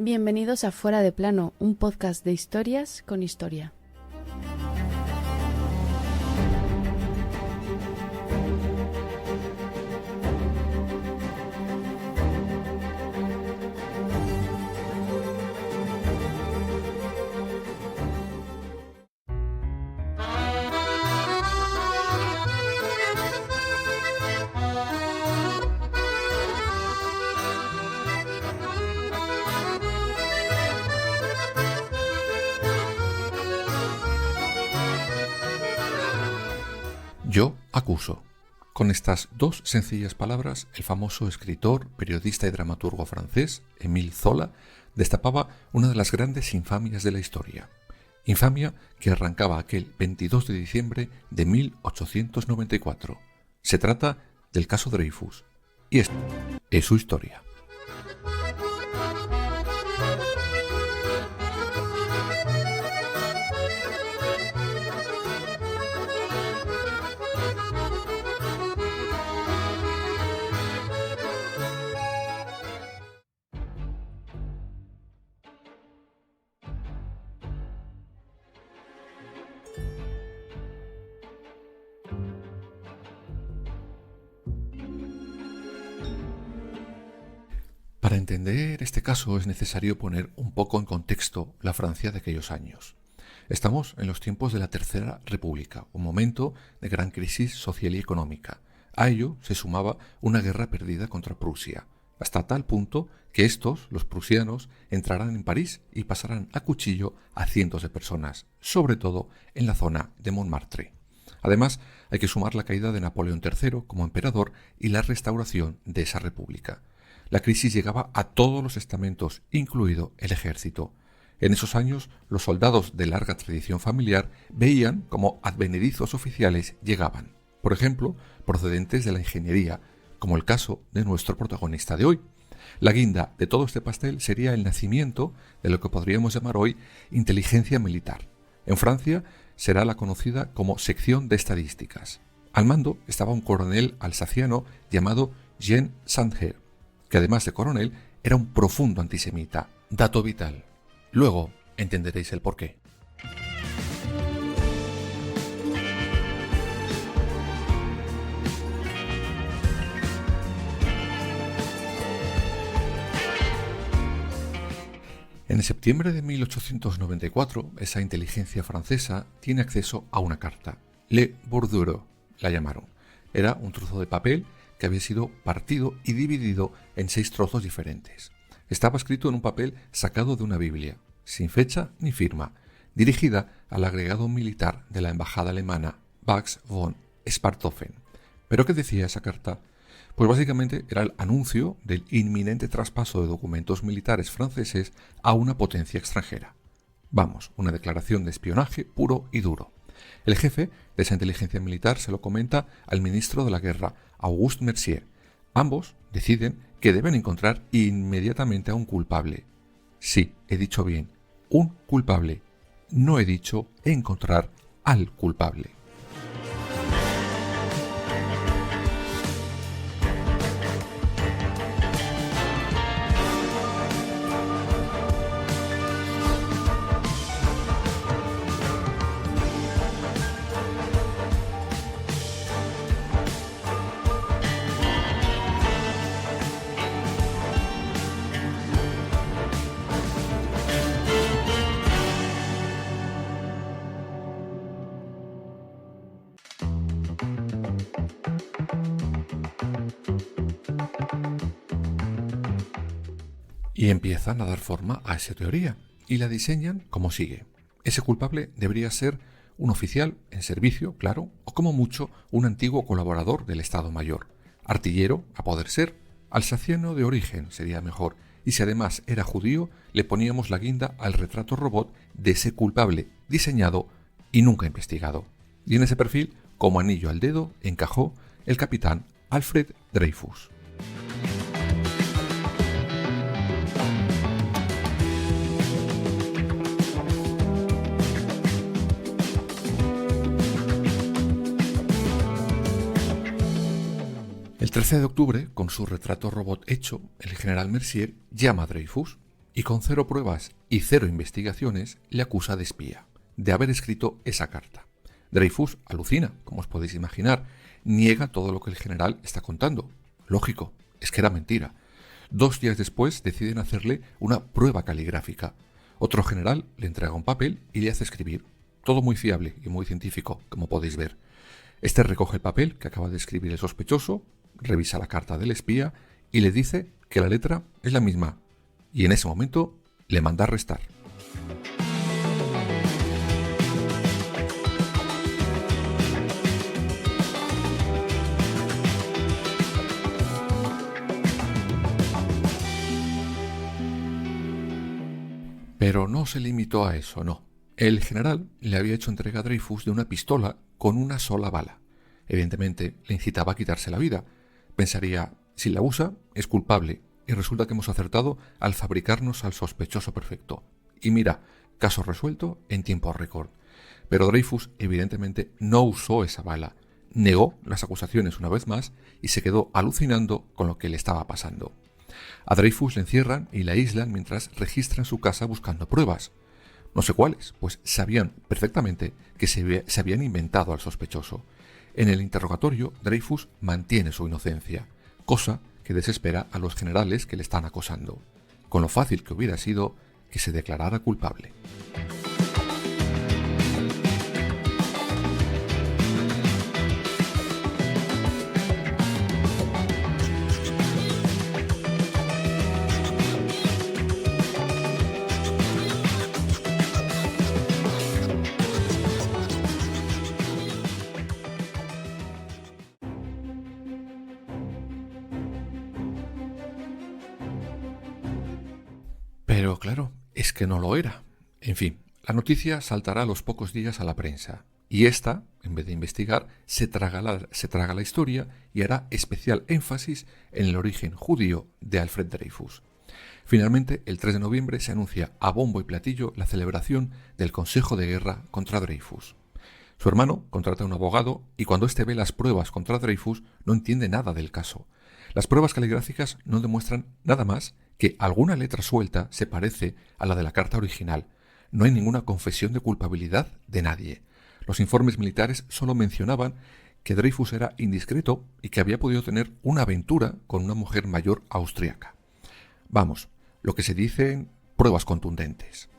Bienvenidos a Fuera de Plano, un podcast de historias con historia. Yo acuso. Con estas dos sencillas palabras, el famoso escritor, periodista y dramaturgo francés, Émile Zola, destapaba una de las grandes infamias de la historia. Infamia que arrancaba aquel 22 de diciembre de 1894. Se trata del caso Dreyfus. Y esta es su historia. Para entender este caso es necesario poner un poco en contexto la Francia de aquellos años. Estamos en los tiempos de la Tercera República, un momento de gran crisis social y económica. A ello se sumaba una guerra perdida contra Prusia, hasta tal punto que estos, los prusianos, entrarán en París y pasarán a cuchillo a cientos de personas, sobre todo en la zona de Montmartre. Además, hay que sumar la caída de Napoleón III como emperador y la restauración de esa república. La crisis llegaba a todos los estamentos, incluido el ejército. En esos años, los soldados de larga tradición familiar veían cómo advenedizos oficiales llegaban, por ejemplo, procedentes de la ingeniería, como el caso de nuestro protagonista de hoy. La guinda de todo este pastel sería el nacimiento de lo que podríamos llamar hoy inteligencia militar. En Francia será la conocida como sección de estadísticas. Al mando estaba un coronel alsaciano llamado Jean Sander, que además de coronel era un profundo antisemita. Dato vital. Luego entenderéis el porqué. En septiembre de 1894, esa inteligencia francesa tiene acceso a una carta. Le Bordereau la llamaron. Era un trozo de papel que había sido partido y dividido en 6 trozos diferentes. Estaba escrito en un papel sacado de una Biblia, sin fecha ni firma, dirigida al agregado militar de la embajada alemana, Max von Sparthofen. ¿Pero qué decía esa carta? Pues básicamente era el anuncio del inminente traspaso de documentos militares franceses a una potencia extranjera. Vamos, una declaración de espionaje puro y duro. El jefe de esa inteligencia militar se lo comenta al ministro de la guerra, Auguste Mercier. Ambos deciden que deben encontrar inmediatamente a un culpable. Sí, he dicho bien, un culpable. No he dicho encontrar al culpable. Y empiezan a dar forma a esa teoría y la diseñan como sigue. Ese culpable debería ser un oficial en servicio, claro, o como mucho un antiguo colaborador del Estado Mayor. Artillero, a poder ser, alsaciano de origen sería mejor, y si además era judío, le poníamos la guinda al retrato robot de ese culpable, diseñado y nunca investigado. Y en ese perfil, como anillo al dedo, encajó el capitán Alfred Dreyfus. El 13 de octubre, con su retrato robot hecho, el general Mercier llama a Dreyfus. y con 0 pruebas y 0 investigaciones le acusa de espía, de haber escrito esa carta. Dreyfus alucina, como os podéis imaginar, niega todo lo que el general está contando. Lógico, es que era mentira. 2 días después deciden hacerle una prueba caligráfica. Otro general le entrega un papel y le hace escribir. Todo muy fiable y muy científico, como podéis ver. Este recoge el papel que acaba de escribir el sospechoso, revisa la carta del espía y le dice que la letra es la misma. Y en ese momento le manda arrestar. Pero no se limitó a eso, no. El general le había hecho entrega a Dreyfus de una pistola con una sola bala. Evidentemente, le incitaba a quitarse la vida. Pensaría, si la usa, es culpable, y resulta que hemos acertado al fabricarnos al sospechoso perfecto. Y mira, caso resuelto en tiempo récord. Pero Dreyfus, evidentemente, no usó esa bala. Negó las acusaciones una vez más y se quedó alucinando con lo que le estaba pasando. A Dreyfus le encierran y le aíslan mientras registran su casa buscando pruebas. No sé cuáles, pues sabían perfectamente que se habían inventado al sospechoso. En el interrogatorio, Dreyfus mantiene su inocencia, cosa que desespera a los generales que le están acosando, con lo fácil que hubiera sido que se declarara culpable. Pero claro, es que no lo era. En fin, la noticia saltará a los pocos días a la prensa, y ésta, en vez de investigar, se traga la historia y hará especial énfasis en el origen judío de Alfred Dreyfus. Finalmente, el 3 de noviembre se anuncia a bombo y platillo la celebración del Consejo de Guerra contra Dreyfus. Su hermano contrata a un abogado y cuando éste ve las pruebas contra Dreyfus no entiende nada del caso. Las pruebas caligráficas no demuestran nada más que alguna letra suelta se parece a la de la carta original. No hay ninguna confesión de culpabilidad de nadie. Los informes militares solo mencionaban que Dreyfus era indiscreto y que había podido tener una aventura con una mujer mayor austríaca. Vamos, lo que se dicen pruebas contundentes.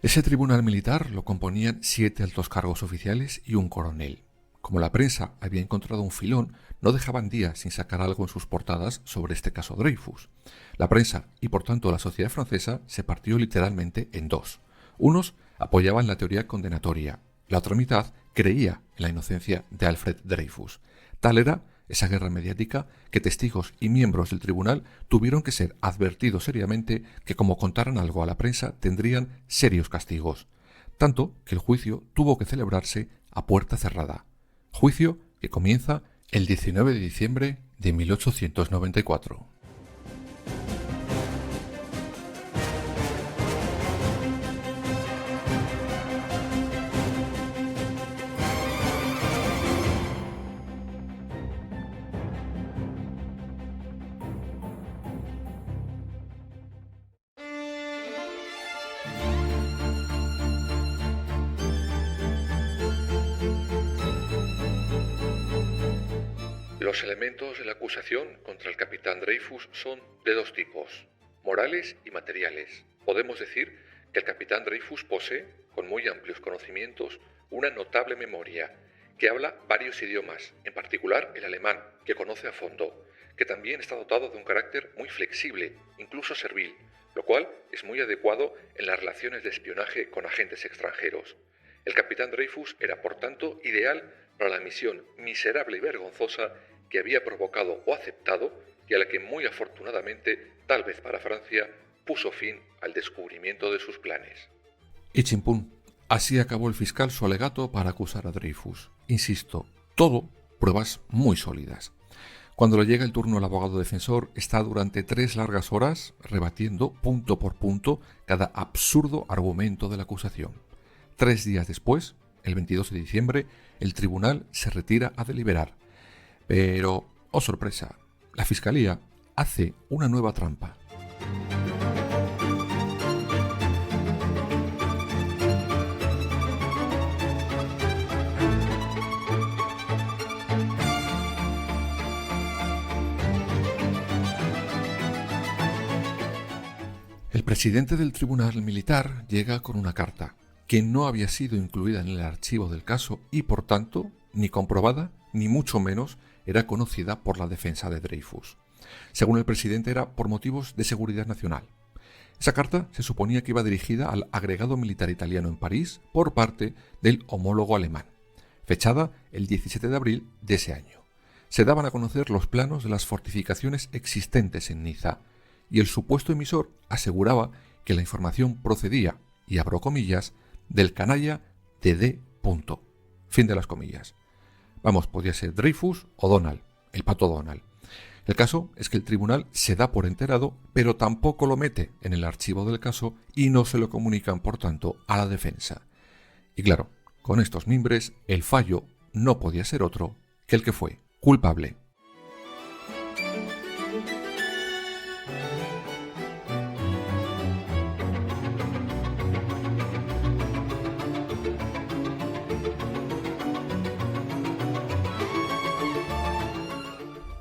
Ese tribunal militar lo componían 7 altos cargos oficiales y un coronel. Como la prensa había encontrado un filón, no dejaban días sin sacar algo en sus portadas sobre este caso Dreyfus. La prensa y por tanto la sociedad francesa se partió literalmente en dos. Unos apoyaban la teoría condenatoria, la otra mitad creía en la inocencia de Alfred Dreyfus. Tal era esa guerra mediática que testigos y miembros del tribunal tuvieron que ser advertidos seriamente que como contaran algo a la prensa tendrían serios castigos. Tanto que el juicio tuvo que celebrarse a puerta cerrada. Juicio que comienza el 19 de diciembre de 1894. Los elementos de la acusación contra el capitán Dreyfus son de dos tipos, morales y materiales. Podemos decir que el capitán Dreyfus posee, con muy amplios conocimientos, una notable memoria, que habla varios idiomas, en particular el alemán, que conoce a fondo, que también está dotado de un carácter muy flexible, incluso servil, lo cual es muy adecuado en las relaciones de espionaje con agentes extranjeros. El capitán Dreyfus era, por tanto, ideal para la misión miserable y vergonzosa que había provocado o aceptado y a la que muy afortunadamente, tal vez para Francia, puso fin al descubrimiento de sus planes. Y chimpún, así acabó el fiscal su alegato para acusar a Dreyfus. Insisto, todo pruebas muy sólidas. Cuando le llega el turno al abogado defensor, está durante 3 largas horas rebatiendo punto por punto cada absurdo argumento de la acusación. 3 días después, el 22 de diciembre, el tribunal se retira a deliberar. Pero, oh sorpresa, la Fiscalía hace una nueva trampa. El presidente del tribunal militar llega con una carta que no había sido incluida en el archivo del caso y, por tanto, ni comprobada, ni mucho menos era conocida por la defensa de Dreyfus. Según el presidente, era por motivos de seguridad nacional. Esa carta se suponía que iba dirigida al agregado militar italiano en París por parte del homólogo alemán, fechada el 17 de abril de ese año. Se daban a conocer los planos de las fortificaciones existentes en Niza, y el supuesto emisor aseguraba que la información procedía, y abro comillas, del canalla de D. Fin de las comillas. Vamos, podía ser Dreyfus o Donald, el pato Donald. El caso es que el tribunal se da por enterado, pero tampoco lo mete en el archivo del caso y no se lo comunican, por tanto, a la defensa. Y claro, con estos mimbres, el fallo no podía ser otro que el que fue culpable.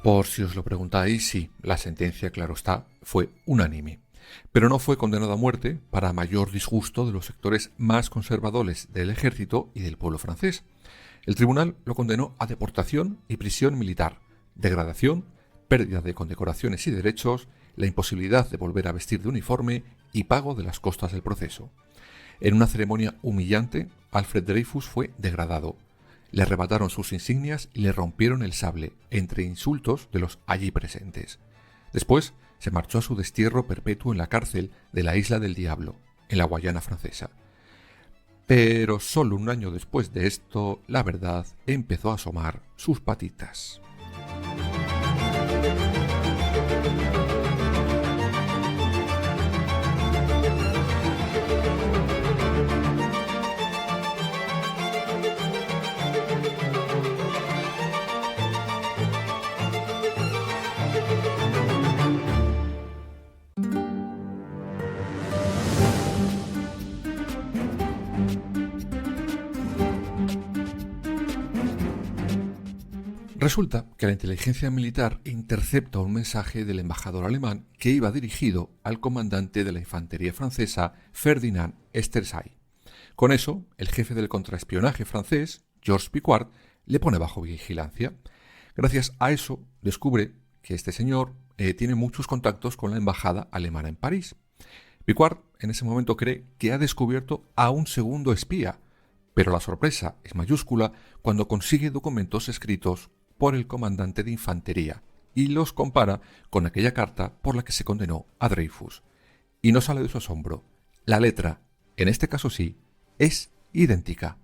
Por si os lo preguntáis, sí, la sentencia, claro está, fue unánime. Pero no fue condenado a muerte para mayor disgusto de los sectores más conservadores del ejército y del pueblo francés. El tribunal lo condenó a deportación y prisión militar, degradación, pérdida de condecoraciones y derechos, la imposibilidad de volver a vestir de uniforme y pago de las costas del proceso. En una ceremonia humillante, Alfred Dreyfus fue degradado. Le arrebataron sus insignias y le rompieron el sable, entre insultos de los allí presentes. Después se marchó a su destierro perpetuo en la cárcel de la Isla del Diablo, en la Guayana francesa. Pero solo un año después de esto, la verdad empezó a asomar sus patitas. Resulta que la inteligencia militar intercepta un mensaje del embajador alemán que iba dirigido al comandante de la infantería francesa, Ferdinand Estersay. Con eso, el jefe del contraespionaje francés, Georges Picquart, le pone bajo vigilancia. Gracias a eso, descubre que este señor tiene muchos contactos con la embajada alemana en París. Picquart en ese momento cree que ha descubierto a un segundo espía, pero la sorpresa es mayúscula cuando consigue documentos escritos por el comandante de infantería y los compara con aquella carta por la que se condenó a Dreyfus. Y no sale de su asombro. La letra, en este caso sí, es idéntica.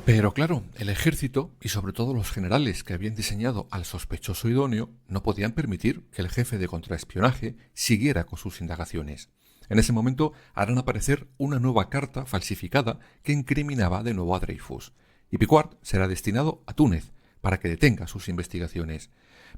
Pero claro, el ejército y sobre todo los generales que habían diseñado al sospechoso idóneo no podían permitir que el jefe de contraespionaje siguiera con sus indagaciones. En ese momento harán aparecer una nueva carta falsificada que incriminaba de nuevo a Dreyfus, y Picquart será destinado a Túnez para que detenga sus investigaciones.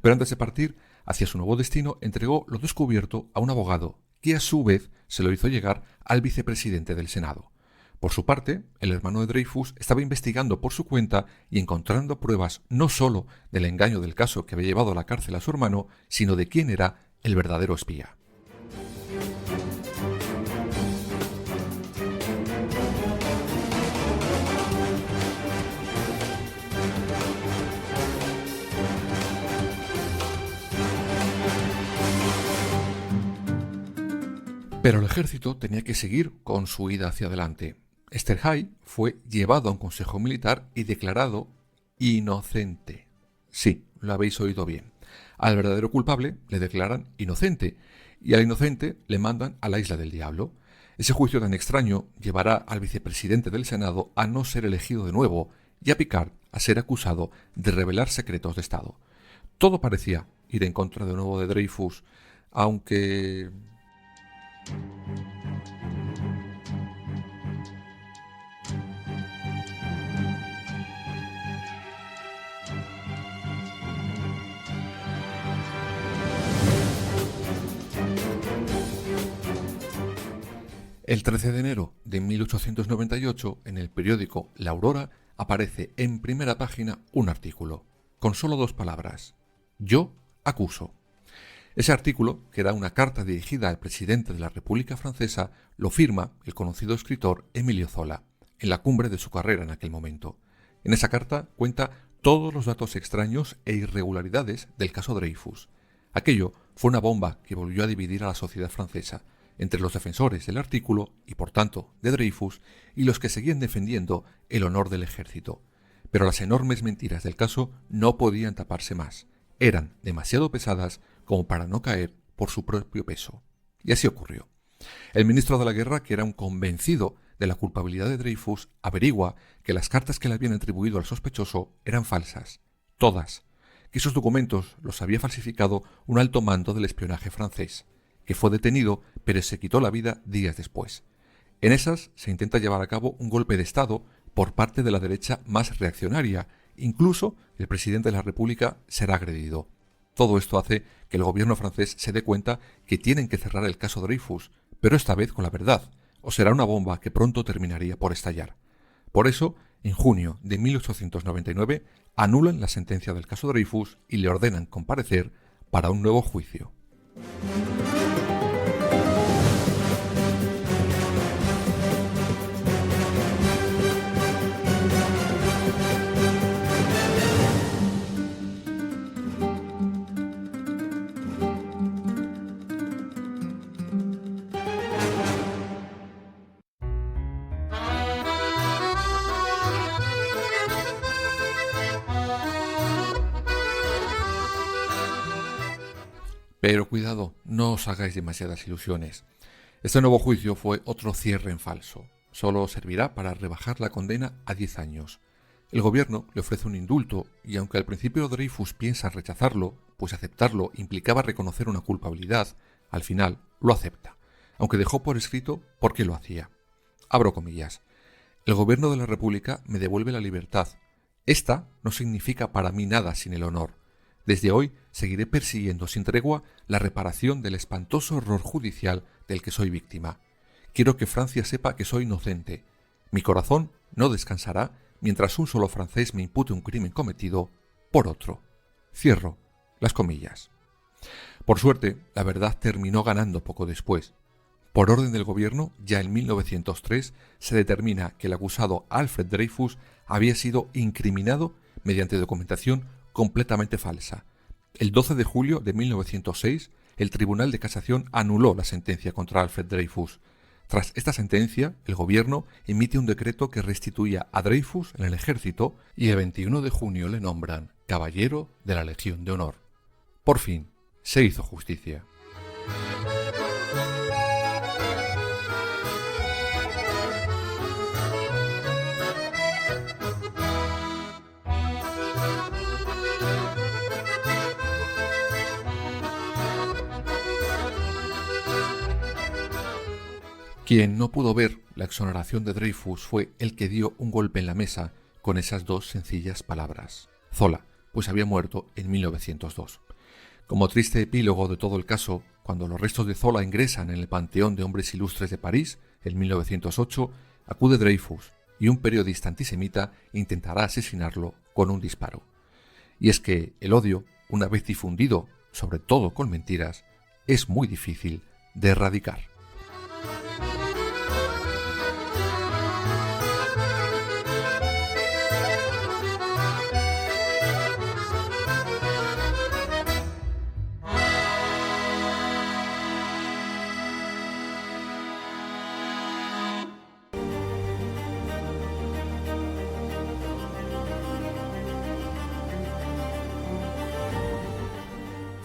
Pero antes de partir hacia su nuevo destino, entregó lo descubierto a un abogado, que a su vez se lo hizo llegar al vicepresidente del Senado. Por su parte, el hermano de Dreyfus estaba investigando por su cuenta y encontrando pruebas no solo del engaño del caso que había llevado a la cárcel a su hermano, sino de quién era el verdadero espía. Pero el ejército tenía que seguir con su ida hacia adelante. Estersay fue llevado a un consejo militar y declarado inocente. Sí, lo habéis oído bien. Al verdadero culpable le declaran inocente y al inocente le mandan a la isla del diablo. Ese juicio tan extraño llevará al vicepresidente del Senado a no ser elegido de nuevo y a Picard a ser acusado de revelar secretos de Estado. Todo parecía ir en contra de nuevo de Dreyfus, aunque... El 13 de enero de 1898, en el periódico La Aurora, aparece en primera página un artículo, con solo 2 palabras: Yo acuso. Ese artículo, que era una carta dirigida al presidente de la República Francesa, lo firma el conocido escritor Emilio Zola, en la cumbre de su carrera en aquel momento. En esa carta cuenta todos los datos extraños e irregularidades del caso Dreyfus. Aquello fue una bomba que volvió a dividir a la sociedad francesa, entre los defensores del artículo y, por tanto, de Dreyfus, y los que seguían defendiendo el honor del ejército. Pero las enormes mentiras del caso no podían taparse más. Eran demasiado pesadas como para no caer por su propio peso. Y así ocurrió. El ministro de la Guerra, que era un convencido de la culpabilidad de Dreyfus, averigua que las cartas que le habían atribuido al sospechoso eran falsas. Todas. Que esos documentos los había falsificado un alto mando del espionaje francés, que fue detenido pero se quitó la vida días después. En esas se intenta llevar a cabo un golpe de Estado por parte de la derecha más reaccionaria. Incluso el presidente de la República será agredido. Todo esto hace que el gobierno francés se dé cuenta que tienen que cerrar el caso Dreyfus, pero esta vez con la verdad, o será una bomba que pronto terminaría por estallar. Por eso, en junio de 1899, anulan la sentencia del caso Dreyfus y le ordenan comparecer para un nuevo juicio. Pero cuidado, no os hagáis demasiadas ilusiones. Este nuevo juicio fue otro cierre en falso. Solo servirá para rebajar la condena a 10 años. El gobierno le ofrece un indulto y aunque al principio Dreyfus piensa rechazarlo, pues aceptarlo implicaba reconocer una culpabilidad, al final lo acepta, aunque dejó por escrito por qué lo hacía. Abro comillas. El gobierno de la República me devuelve la libertad. Esta no significa para mí nada sin el honor. Desde hoy seguiré persiguiendo sin tregua la reparación del espantoso error judicial del que soy víctima. Quiero que Francia sepa que soy inocente. Mi corazón no descansará mientras un solo francés me impute un crimen cometido por otro. Cierro las comillas. Por suerte, la verdad terminó ganando poco después. Por orden del gobierno, ya en 1903 se determina que el acusado Alfred Dreyfus había sido incriminado mediante documentación completamente falsa. El 12 de julio de 1906, el Tribunal de Casación anuló la sentencia contra Alfred Dreyfus. Tras esta sentencia, el gobierno emite un decreto que restituía a Dreyfus en el ejército y el 21 de junio le nombran Caballero de la Legión de Honor. Por fin, se hizo justicia. Quien no pudo ver la exoneración de Dreyfus fue el que dio un golpe en la mesa con esas 2 sencillas palabras. Zola, pues había muerto en 1902. Como triste epílogo de todo el caso, cuando los restos de Zola ingresan en el Panteón de Hombres Ilustres de París, en 1908, acude Dreyfus y un periodista antisemita intentará asesinarlo con un disparo. Y es que el odio, una vez difundido, sobre todo con mentiras, es muy difícil de erradicar.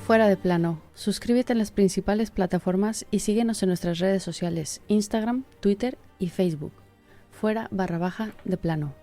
Fuera de plano. Suscríbete en las principales plataformas y síguenos en nuestras redes sociales, Instagram, Twitter y Facebook. Fuera _de plano.